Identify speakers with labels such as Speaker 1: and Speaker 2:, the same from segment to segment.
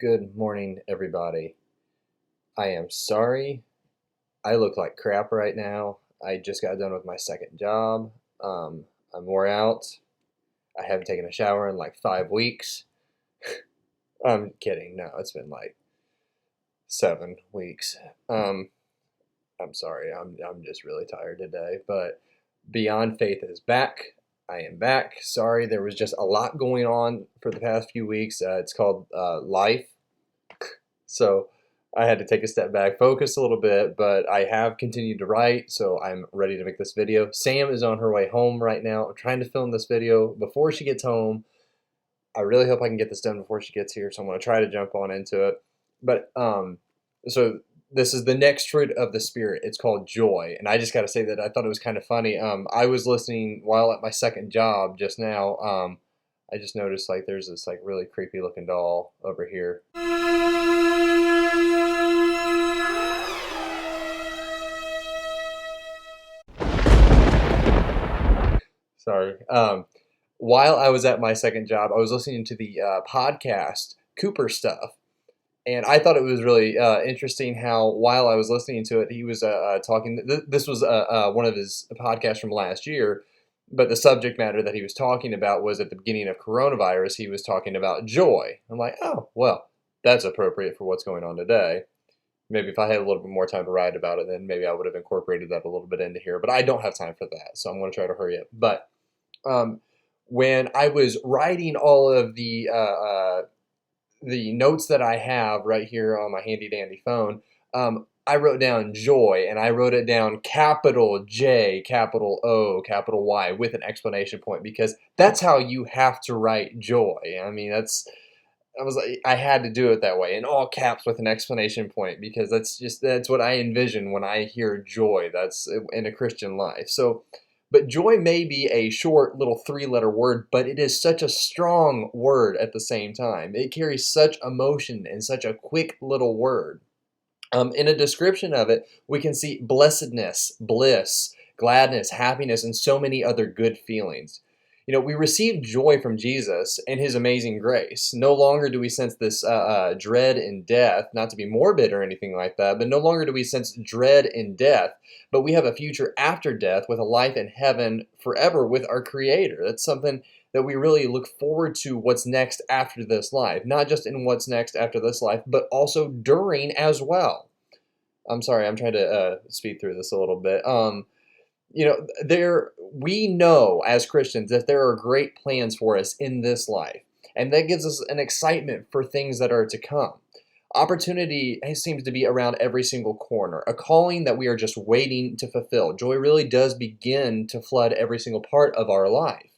Speaker 1: Good morning, everybody. I am sorry. I look like crap right now. I just got done with my second job. I'm wore out. I haven't taken a shower in like 5 weeks. I'm kidding. No, it's been like 7 weeks. Um, I'm sorry. I'm just really tired today. But Beyond Faith is back. I am back. Sorry, there was just a lot going on for the past few weeks. It's called life. So I had to take a step back, focus a little bit, but I have continued to write, so I'm ready to make this video. Sam is on her way home right now. I'm trying to film this video before she gets home. I really hope I can get this done before she gets here, so I'm going to try to jump on into it. So this is the next fruit of the Spirit. It's called joy, and I just got to say that I thought it was kind of funny. I was listening while at my second job just now. I just noticed like there's this like really creepy looking doll over here. Sorry. While I was at my second job, I was listening to the podcast Cooper Stuff, and I thought it was really interesting how while I was listening to it, he was talking. This was one of his podcasts from last year, but the subject matter that he was talking about was at the beginning of coronavirus. He was talking about joy. I'm like, oh, well, that's appropriate for what's going on today. Maybe if I had a little bit more time to write about it, then maybe I would have incorporated that a little bit into here. But I don't have time for that, so I'm going to try to hurry up. But um, when I was writing all of the notes that I have right here on my handy dandy phone, I wrote down joy, and I wrote it down capital J, capital O, capital Y with an exclamation point, because that's how you have to write joy. I mean, I had to do it that way in all caps with an exclamation point, because that's what I envision when I hear joy. That's in a Christian life. So, but joy may be a short little three-letter word, but it is such a strong word at the same time. It carries such emotion in such a quick little word. In a description of it, we can see blessedness, bliss, gladness, happiness, and so many other good feelings. You know, we receive joy from Jesus and his amazing grace. No longer do we sense this dread in death, not to be morbid or anything like that, but no longer do we sense dread in death, but we have a future after death with a life in heaven forever with our Creator. That's something that we really look forward to, what's next after this life, not just in what's next after this life, but also during as well. I'm sorry, I'm trying to speed through this a little bit. We know as Christians that there are great plans for us in this life, and that gives us an excitement for things that are to come. Opportunity seems to be around every single corner, a calling that we are just waiting to fulfill. Joy really does begin to flood every single part of our life.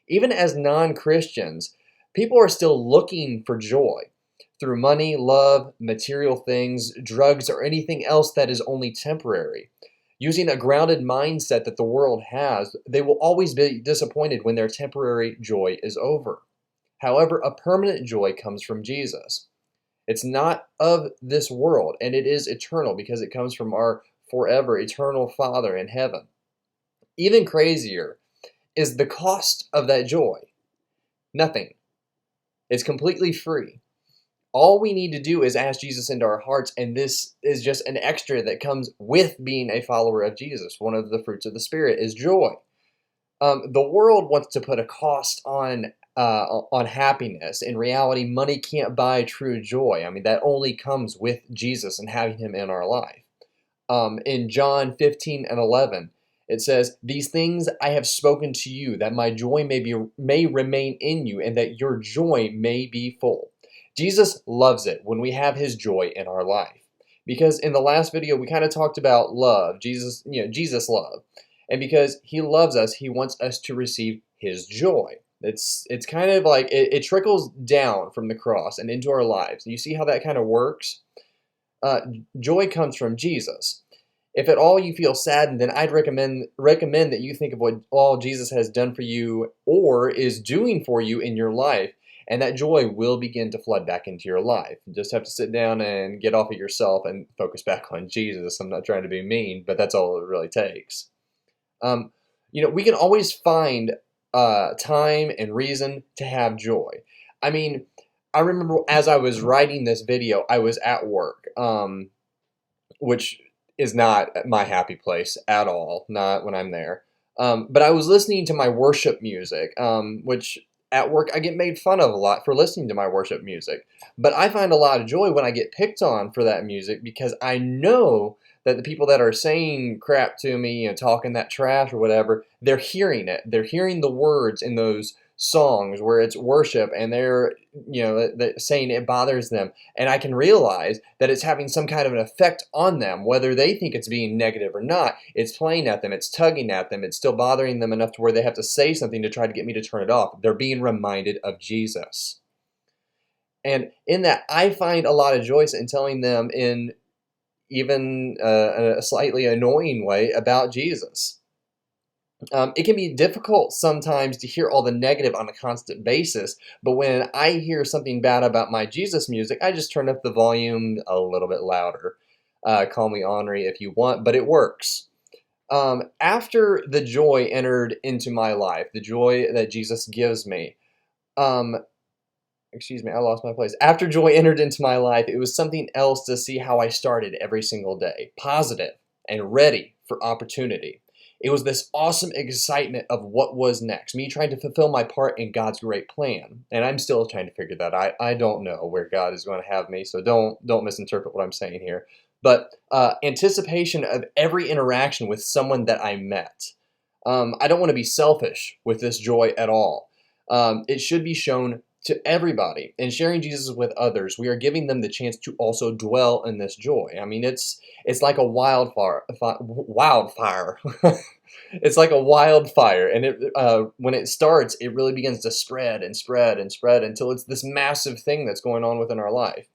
Speaker 1: Even as non-Christians, people are still looking for joy through money, love, material things, drugs, or anything else that is only temporary. Using a grounded mindset that the world has, they will always be disappointed when their temporary joy is over. However, a permanent joy comes from Jesus. It's not of this world, and it is eternal because it comes from our forever eternal Father in heaven. Even crazier is the cost of that joy. Nothing. It's completely free. All we need to do is ask Jesus into our hearts, and this is just an extra that comes with being a follower of Jesus. One of the fruits of the Spirit is joy. The world wants to put a cost on happiness. In reality, money can't buy true joy. I mean, that only comes with Jesus and having Him in our life. In John 15:11, it says, "These things I have spoken to you, that my joy may remain in you, and that your joy may be full." Jesus loves it when we have His joy in our life. Because in the last video, we kind of talked about love, Jesus love. And because He loves us, He wants us to receive His joy. It's kind of like it trickles down from the cross and into our lives. You see how that kind of works? Joy comes from Jesus. If at all you feel saddened, then I'd recommend that you think of what all Jesus has done for you or is doing for you in your life, and that joy will begin to flood back into your life. You just have to sit down and get off of yourself and focus back on Jesus. I'm not trying to be mean, but that's all it really takes. We can always find time and reason to have joy. I mean, I remember as I was writing this video, I was at work, which is not my happy place at all, not when I'm there. But I was listening to my worship music, which at work I get made fun of a lot for listening to my worship music. But I find a lot of joy when I get picked on for that music because I know that the people that are saying crap to me and talking that trash or whatever, they're hearing it. They're hearing the words in those songs where it's worship and they're, saying it bothers them. And I can realize that it's having some kind of an effect on them, whether they think it's being negative or not. It's playing at them, it's tugging at them, it's still bothering them enough to where they have to say something to try to get me to turn it off. They're being reminded of Jesus. And in that, I find a lot of joy in telling them in even a slightly annoying way about Jesus. It can be difficult sometimes to hear all the negative on a constant basis, but when I hear something bad about my Jesus music, I just turn up the volume a little bit louder. Call me ornery if you want, but it works. After the joy entered into my life, the joy that Jesus gives me, excuse me, I lost my place. After joy entered into my life, it was something else to see how I started every single day, positive and ready for opportunity. It was this awesome excitement of what was next, me trying to fulfill my part in God's great plan. And I'm still trying to figure that out. I don't know where God is going to have me, so don't misinterpret what I'm saying here. But anticipation of every interaction with someone that I met. I don't want to be selfish with this joy at all. It should be shown to everybody. And sharing Jesus with others, we are giving them the chance to also dwell in this joy. I mean, it's like a wildfire. It's like a wildfire, and when it starts, it really begins to spread and spread and spread until it's this massive thing that's going on within our life.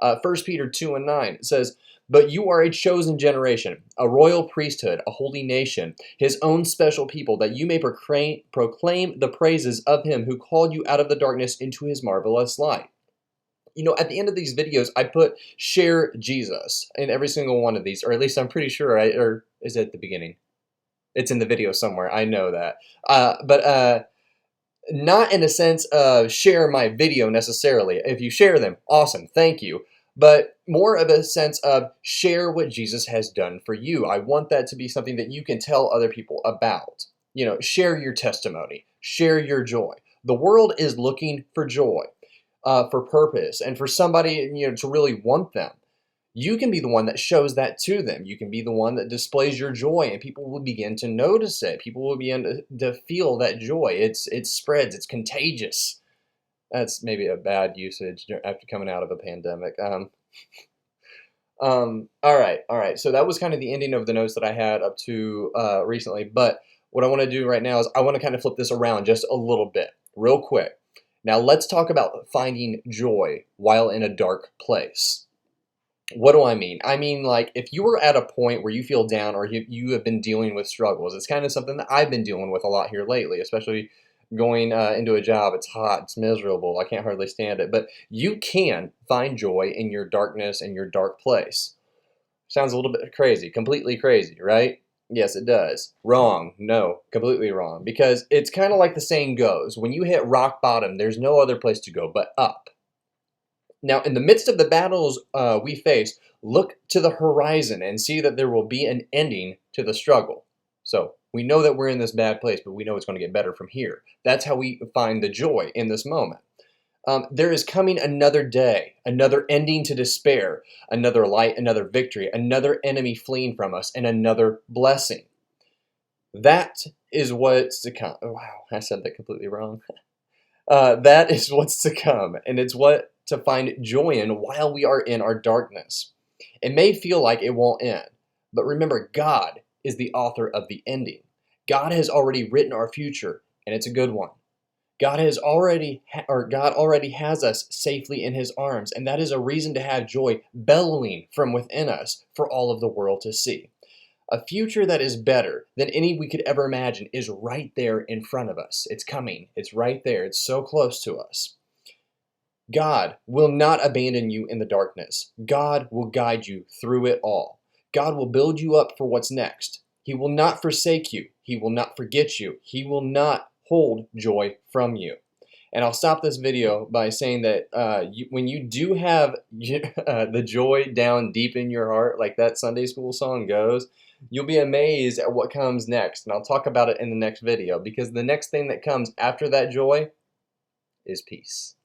Speaker 1: 1 Peter 2:9 it says, "But you are a chosen generation, a royal priesthood, a holy nation, his own special people, that you may proclaim the praises of him who called you out of the darkness into his marvelous light." At the end of these videos, I put "share Jesus" in every single one of these, or at least I'm pretty sure, or is it at the beginning? It's in the video somewhere, I know that. But not in a sense of share my video necessarily. If you share them, awesome, thank you. But more of a sense of share what Jesus has done for you. I want that to be something that you can tell other people about. Share your testimony, share your joy. The world is looking for joy, for purpose, and for somebody, to really want them. You can be the one that shows that to them. You can be the one that displays your joy, and people will begin to notice it. People will begin to feel that joy. It spreads. It's contagious. That's maybe a bad usage after coming out of a pandemic. All right. So that was kind of the ending of the notes that I had up to recently. But what I want to do right now is I want to kind of flip this around just a little bit, real quick. Now let's talk about finding joy while in a dark place. What do I mean? I mean, like, if you were at a point where you feel down or you have been dealing with struggles, it's kind of something that I've been dealing with a lot here lately, especially going into a job. It's hot, it's miserable, I can't hardly stand it. But you can find joy in your darkness and your dark place. Sounds a little bit crazy, completely crazy, right? Yes, it does. Wrong. No, completely wrong. Because it's kind of like the saying goes, when you hit rock bottom, there's no other place to go but up. Now, in the midst of the battles we face, look to the horizon and see that there will be an ending to the struggle. So we know that we're in this bad place, but we know it's going to get better from here. That's how we find the joy in this moment. There is coming another day, another ending to despair, another light, another victory, another enemy fleeing from us, and another blessing. That is what's to come. Oh, wow, I said that completely wrong. That is what's to come, and it's what to find joy in while we are in our darkness. It may feel like it won't end, but remember, God is the author of the ending. God has already written our future, and it's a good one. God already has us safely in his arms, and that is a reason to have joy bellowing from within us for all of the world to see. A future that is better than any we could ever imagine is right there in front of us. It's coming. It's right there. It's so close to us. God will not abandon you in the darkness. God will guide you through it all. God will build you up for what's next. He will not forsake you. He will not forget you. He will not hold joy from you. And I'll stop this video by saying that when you do have the joy down deep in your heart, like that Sunday school song goes, you'll be amazed at what comes next. And I'll talk about it in the next video, because the next thing that comes after that joy is peace.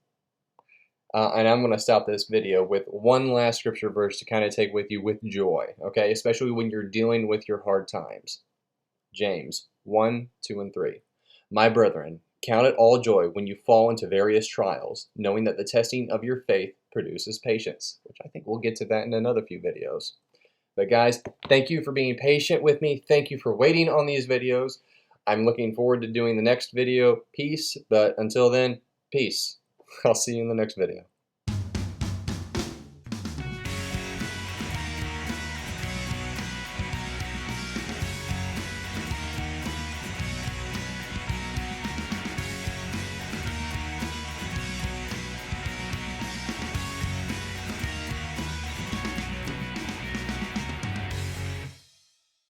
Speaker 1: And I'm going to stop this video with one last scripture verse to kind of take with you with joy, okay? Especially when you're dealing with your hard times. James 1, 2, and 3. My brethren, count it all joy when you fall into various trials, knowing that the testing of your faith produces patience, which I think we'll get to that in another few videos. But guys, thank you for being patient with me. Thank you for waiting on these videos. I'm looking forward to doing the next video. Peace, but until then, peace. I'll see you in the next video.